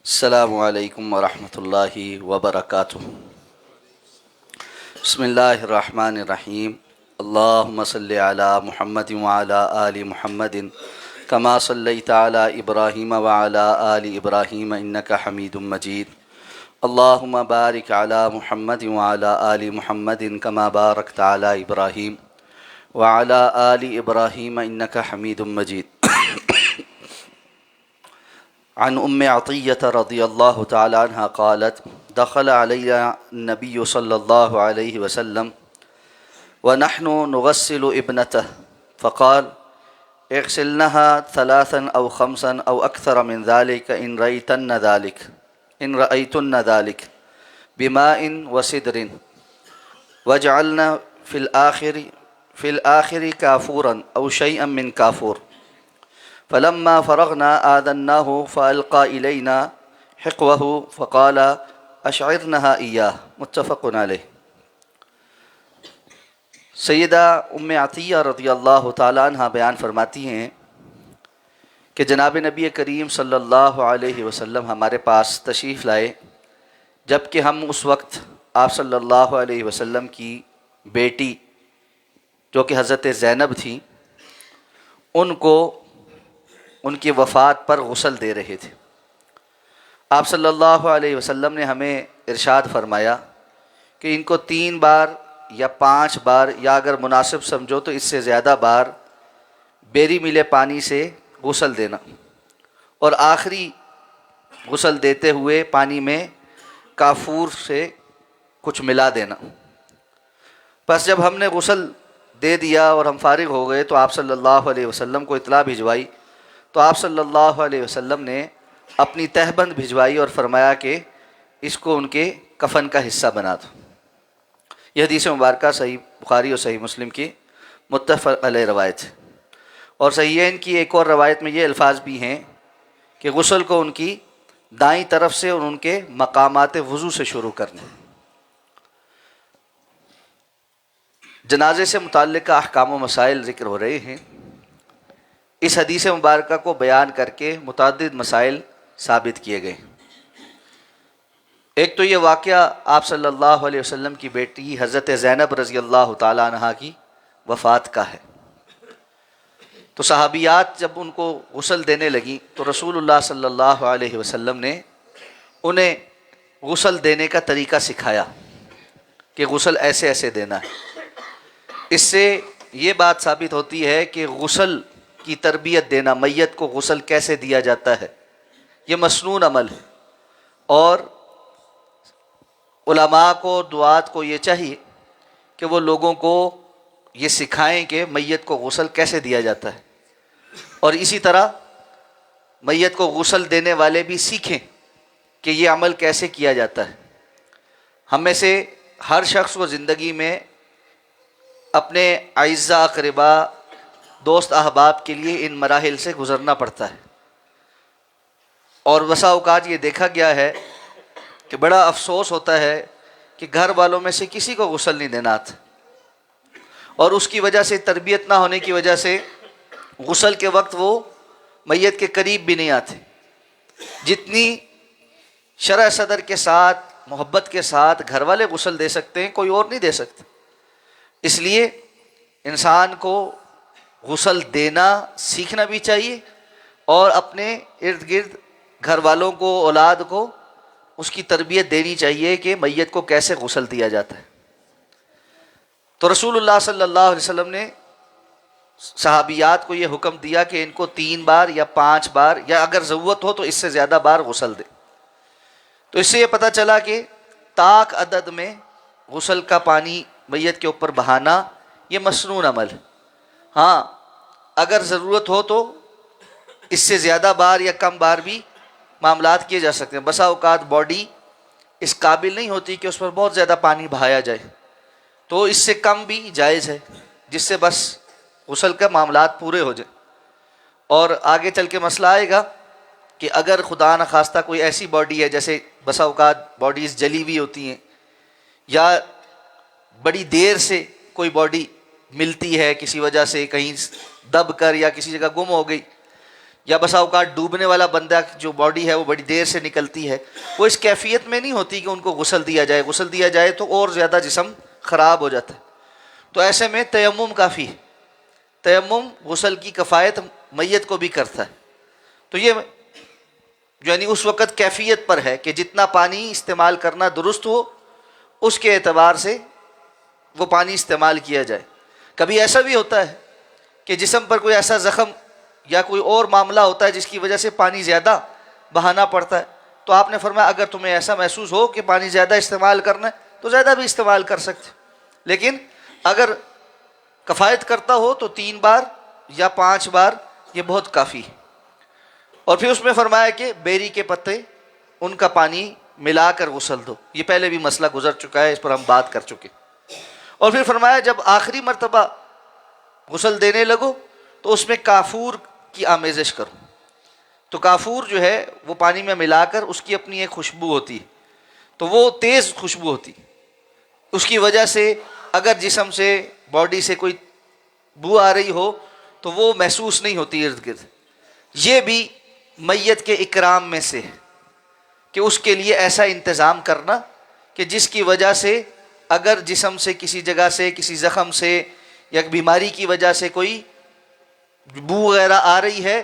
السلام علیکم ورحمۃ اللہ وبرکاتہ۔ بسم اللہ الرحمن الرحیم۔ اللہم صلی علی محمد وعلی آل محمد کما صلیت علی ابراہیم وعلی آل ابراہیم انک حمید مجید۔ اللہم بارک علی محمد وعلی آل محمد کما بارکت علی ابراہیم وعلی آل ابراہیم انک حمید مجید۔ عن عطیہ رضی اللہ تعالی عنہ قالت دخل علیہ النبی صلی اللہ علیہ وسلم ونحن نغسل ابنته فقال اغسلنها ثلاثا او خمسا او اکثر من ذلك ان رأيتن ذلك بماء وسدر واجعلن في الآخر كافورا او شيئا من كافور فلما فرغنا آذناه فألقى إلينا حقوه فقال أشعرنها إياه متفق علیہ۔ سیدہ عطیہ رضی اللہ تعالیٰ عنہ بیان فرماتی ہیں کہ جناب نبی کریم صلی اللہ علیہ وسلم ہمارے پاس تشریف لائے جب کہ ہم اس وقت آپ صلی اللہ علیہ وسلم کی بیٹی جو کہ حضرت زینب تھیں ان کو ان کی وفات پر غسل دے رہے تھے۔ آپ صلی اللہ علیہ وسلم نے ہمیں ارشاد فرمایا کہ ان کو 3 بار یا 5 بار یا اگر مناسب سمجھو تو اس سے زیادہ بار بیری ملے پانی سے غسل دینا، اور آخری غسل دیتے ہوئے پانی میں کافور سے کچھ ملا دینا۔ پس جب ہم نے غسل دے دیا اور ہم فارغ ہو گئے تو آپ صلی اللہ علیہ وسلم کو اطلاع بھجوائی، تو آپ صلی اللہ علیہ وسلم نے اپنی تہبند بھجوائی اور فرمایا کہ اس کو ان کے کفن کا حصہ بنا دو۔ یہ حدیث مبارکہ صحیح بخاری اور صحیح مسلم کی متفق علیہ روایت ہے، اور صحیحین کی ایک اور روایت میں یہ الفاظ بھی ہیں کہ غسل کو ان کی دائیں طرف سے اور ان کے مقامات وضو سے شروع کرنا۔ جنازے سے متعلقہ احکام و مسائل ذکر ہو رہے ہیں۔ اس حدیث مبارکہ کو بیان کر کے متعدد مسائل ثابت کیے گئے۔ ایک تو یہ واقعہ آپ صلی اللہ علیہ وسلم کی بیٹی حضرت زینب رضی اللہ تعالیٰ عنہ کی وفات کا ہے۔ تو صحابیات جب ان کو غسل دینے لگیں تو رسول اللہ صلی اللہ علیہ وسلم نے انہیں غسل دینے کا طریقہ سکھایا کہ غسل ایسے ایسے دینا ہے۔ اس سے یہ بات ثابت ہوتی ہے کہ غسل کی تربیت دینا، میت کو غسل کیسے دیا جاتا ہے، یہ مسنون عمل ہے، اور علماء کو دعات کو یہ چاہیے کہ وہ لوگوں کو یہ سکھائیں کہ میت کو غسل کیسے دیا جاتا ہے، اور اسی طرح میت کو غسل دینے والے بھی سیکھیں کہ یہ عمل کیسے کیا جاتا ہے۔ ہم میں سے ہر شخص کو زندگی میں اپنے اعزاء اقربا دوست احباب کے لیے ان مراحل سے گزرنا پڑتا ہے، اور بسا اوقات یہ دیکھا گیا ہے کہ بڑا افسوس ہوتا ہے کہ گھر والوں میں سے کسی کو غسل نہیں دینا آتا، اور اس کی وجہ سے تربیت نہ ہونے کی وجہ سے غسل کے وقت وہ میت کے قریب بھی نہیں آتے۔ جتنی شرح صدر کے ساتھ محبت کے ساتھ گھر والے غسل دے سکتے ہیں کوئی اور نہیں دے سکتا۔ اس لیے انسان کو غسل دینا سیکھنا بھی چاہیے، اور اپنے ارد گرد گھر والوں کو، اولاد کو اس کی تربیت دینی چاہیے کہ میت کو کیسے غسل دیا جاتا ہے۔ تو رسول اللہ صلی اللہ علیہ وسلم نے صحابیات کو یہ حکم دیا کہ ان کو 3 بار یا 5 بار یا اگر ضرورت ہو تو اس سے زیادہ بار غسل دے۔ تو اس سے یہ پتہ چلا کہ طاق عدد میں غسل کا پانی میت کے اوپر بہانا یہ مسنون عمل ہے۔ ہاں اگر ضرورت ہو تو اس سے زیادہ بار یا کم بار بھی معاملات کیے جا سکتے ہیں۔ بسا اوقات باڈی اس قابل نہیں ہوتی کہ اس پر بہت زیادہ پانی بہایا جائے، تو اس سے کم بھی جائز ہے، جس سے بس غسل کے معاملات پورے ہو جائیں۔ اور آگے چل کے مسئلہ آئے گا کہ اگر خدا نخواستہ کوئی ایسی باڈی ہے، جیسے بسا اوقات باڈیز جلی ہوئی ہوتی ہیں یا بڑی دیر سے کوئی باڈی ملتی ہے کسی وجہ سے، کہیں دب کر یا کسی جگہ گم ہو گئی، یا بسا اوقات ڈوبنے والا بندہ جو باڈی ہے وہ بڑی دیر سے نکلتی ہے، وہ اس کیفیت میں نہیں ہوتی کہ ان کو غسل دیا جائے، غسل دیا جائے تو اور زیادہ جسم خراب ہو جاتا ہے. تو ایسے میں تیمم کافی ہے، تیمم غسل کی کفایت میت کو بھی کرتا ہے. تو یہ یعنی اس وقت کیفیت پر ہے کہ جتنا پانی استعمال کرنا درست ہو اس کے اعتبار سے وہ پانی استعمال کیا جائے. کبھی ایسا بھی ہوتا ہے کہ جسم پر کوئی ایسا زخم یا کوئی اور معاملہ ہوتا ہے جس کی وجہ سے پانی زیادہ بہانا پڑتا ہے، تو آپ نے فرمایا اگر تمہیں ایسا محسوس ہو کہ پانی زیادہ استعمال کرنا ہے تو زیادہ بھی استعمال کر سکتے، لیکن اگر کفایت کرتا ہو تو 3 بار یا 5 بار یہ بہت کافی ہے. اور پھر اس میں فرمایا کہ بیری کے پتے ان کا پانی ملا کر غسل دو. یہ پہلے بھی مسئلہ گزر چکا ہے، اس پر ہم بات کر چکے. اور پھر فرمایا جب آخری مرتبہ غسل دینے لگو تو اس میں کافور کی آمیزش کرو. تو کافور جو ہے وہ پانی میں ملا کر اس کی اپنی ایک خوشبو ہوتی ہے، تو وہ تیز خوشبو ہوتی، اس کی وجہ سے اگر جسم سے باڈی سے کوئی بو آ رہی ہو تو وہ محسوس نہیں ہوتی ارد گرد. یہ بھی میت کے اکرام میں سے ہے کہ اس کے لیے ایسا انتظام کرنا کہ جس کی وجہ سے اگر جسم سے کسی جگہ سے کسی زخم سے یا بیماری کی وجہ سے کوئی بو وغیرہ آ رہی ہے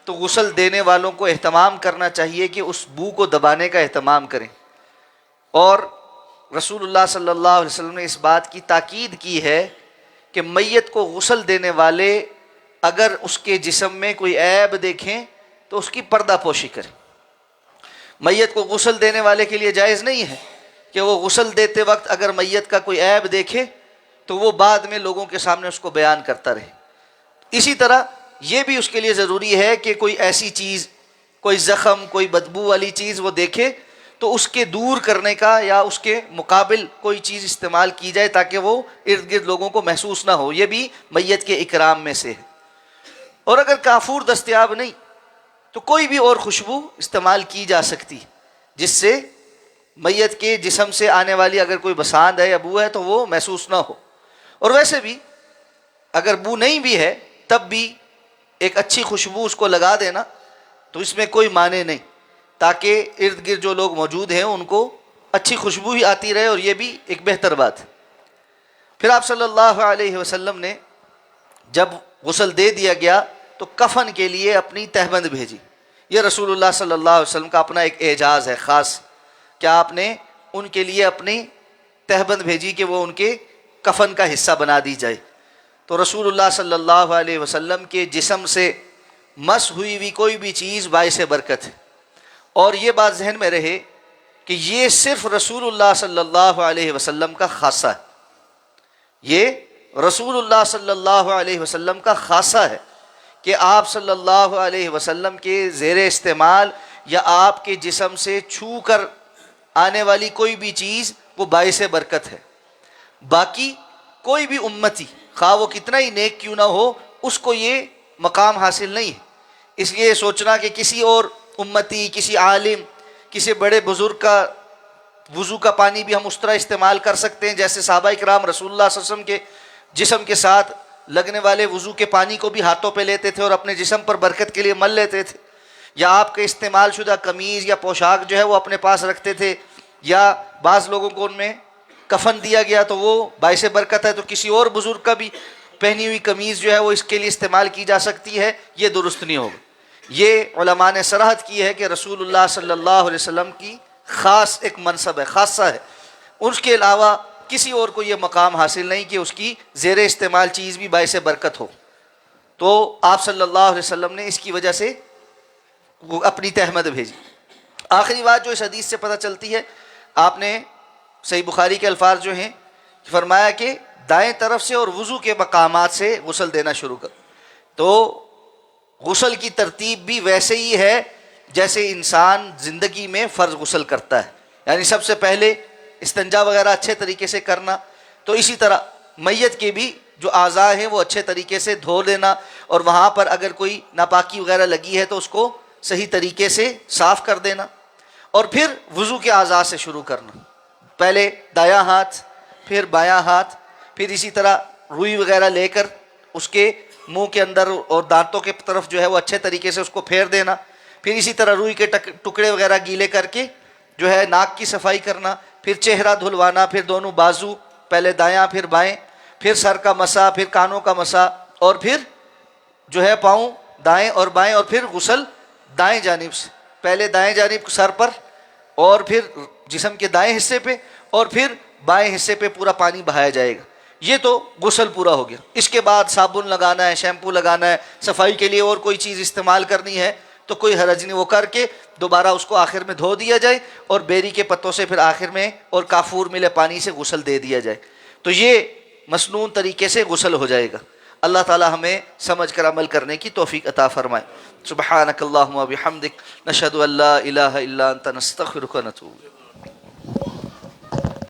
تو غسل دینے والوں کو اہتمام کرنا چاہیے کہ اس بو کو دبانے کا اہتمام کریں. اور رسول اللہ صلی اللہ علیہ وسلم نے اس بات کی تاکید کی ہے کہ میت کو غسل دینے والے اگر اس کے جسم میں کوئی عیب دیکھیں تو اس کی پردہ پوشی کریں. میت کو غسل دینے والے کے لیے جائز نہیں ہے کہ وہ غسل دیتے وقت اگر میت کا کوئی عیب دیکھے تو وہ بعد میں لوگوں کے سامنے اس کو بیان کرتا رہے. اسی طرح یہ بھی اس کے لیے ضروری ہے کہ کوئی ایسی چیز، کوئی زخم، کوئی بدبو والی چیز وہ دیکھے تو اس کے دور کرنے کا یا اس کے مقابل کوئی چیز استعمال کی جائے تاکہ وہ ارد گرد لوگوں کو محسوس نہ ہو. یہ بھی میت کے اکرام میں سے ہے. اور اگر کافور دستیاب نہیں تو کوئی بھی اور خوشبو استعمال کی جا سکتی جس سے میت کے جسم سے آنے والی اگر کوئی بساند ہے یا بو ہے تو وہ محسوس نہ ہو. اور ویسے بھی اگر بو نہیں بھی ہے تب بھی ایک اچھی خوشبو اس کو لگا دینا تو اس میں کوئی معنی نہیں، تاکہ ارد گرد جو لوگ موجود ہیں ان کو اچھی خوشبو ہی آتی رہے، اور یہ بھی ایک بہتر بات ہے. پھر آپ صلی اللہ علیہ وسلم نے جب غسل دے دیا گیا تو کفن کے لیے اپنی تہبند بھیجی. یہ رسول اللہ صلی اللہ علیہ وسلم کا اپنا ایک اعجاز ہے خاص کہ آپ نے ان کے لیے اپنی تہبند بھیجی کہ وہ ان کے کفن کا حصہ بنا دی جائے. تو رسول اللہ صلی اللہ علیہ وسلم کے جسم سے مس ہوئی ہوئی کوئی بھی چیز باعث برکت ہے. اور یہ بات ذہن میں رہے کہ یہ صرف رسول اللہ صلی اللہ علیہ وسلم کا خاصہ ہے. یہ رسول اللہ صلی اللہ علیہ وسلم کا خاصہ ہے کہ آپ صلی اللہ علیہ وسلم کے زیر استعمال یا آپ کے جسم سے چھو کر آنے والی کوئی بھی چیز وہ باعث برکت ہے. باقی کوئی بھی امتی خواہ وہ کتنا ہی نیک کیوں نہ ہو اس کو یہ مقام حاصل نہیں ہے. اس لیے سوچنا کہ کسی اور امتی، کسی عالم، کسی بڑے بزرگ کا وضو کا پانی بھی ہم اس طرح استعمال کر سکتے ہیں جیسے صحابہ کرام رسول اللہ صلی اللہ علیہ وسلم کے جسم کے ساتھ لگنے والے وضو کے پانی کو بھی ہاتھوں پہ لیتے تھے اور اپنے جسم پر برکت کے لیے مل لیتے تھے، یا آپ کے استعمال شدہ قمیض یا پوشاک جو ہے وہ اپنے پاس رکھتے تھے، یا بعض لوگوں کو ان میں کفن دیا گیا تو وہ باعث برکت ہے تو کسی اور بزرگ کا بھی پہنی ہوئی قمیض جو ہے وہ اس کے لیے استعمال کی جا سکتی ہے. یہ درست نہیں ہوگا. یہ علماء نے صراحت کی ہے کہ رسول اللہ صلی اللہ علیہ وسلم کی خاص ایک منصب ہے، خاصہ ہے. اس کے علاوہ کسی اور کو یہ مقام حاصل نہیں کہ اس کی زیر استعمال چیز بھی باعث برکت ہو. تو آپ صلی اللہ علیہ وسلم نے اس کی وجہ سے اپنی تہمت بھیجی. آخری بات جو اس حدیث سے پتہ چلتی ہے، آپ نے صحیح بخاری کے الفاظ جو ہیں فرمایا کہ دائیں طرف سے اور وضو کے مقامات سے غسل دینا شروع کر. تو غسل کی ترتیب بھی ویسے ہی ہے جیسے انسان زندگی میں فرض غسل کرتا ہے، یعنی سب سے پہلے استنجا وغیرہ اچھے طریقے سے کرنا. تو اسی طرح میت کے بھی جو اعضاء ہیں وہ اچھے طریقے سے دھو لینا، اور وہاں پر اگر کوئی ناپاکی وغیرہ لگی ہے تو اس کو صحیح طریقے سے صاف کر دینا. اور پھر وضو کے اعضاء سے شروع کرنا، پہلے دایاں ہاتھ، پھر بایاں ہاتھ، پھر اسی طرح روئی وغیرہ لے کر اس کے منہ کے اندر اور دانتوں کے طرف جو ہے وہ اچھے طریقے سے اس کو پھیر دینا. پھر اسی طرح روئی کے ٹکڑے وغیرہ گیلے کر کے جو ہے ناک کی صفائی کرنا. پھر چہرہ دھلوانا, پھر دونوں بازو, پہلے دایاں پھر بائیں, پھر سر کا مسا, پھر کانوں کا مسا, اور پھر جو ہے پاؤں دائیں اور بائیں, اور پھر غسل دائیں جانب سے, پہلے دائیں جانب سر پر, اور پھر جسم کے دائیں حصے پہ, اور پھر بائیں حصے پہ پورا پانی بہایا جائے گا. یہ تو غسل پورا ہو گیا. اس کے بعد صابن لگانا ہے, شیمپو لگانا ہے, صفائی کے لیے اور کوئی چیز استعمال کرنی ہے تو کوئی حرج نہیں, وہ کر کے دوبارہ اس کو آخر میں دھو دیا جائے, اور بیری کے پتوں سے پھر آخر میں اور کافور ملے پانی سے غسل دے دیا جائے. تو یہ مسنون طریقے سے غسل ہو جائے گا. اللہ تعالی ہمیں سمجھ کر عمل کرنے کی توفیق عطا فرمائے. سبحانک اللہم و بحمدک نشہد ان لا الہ الا انت نستغفرک و نتوب.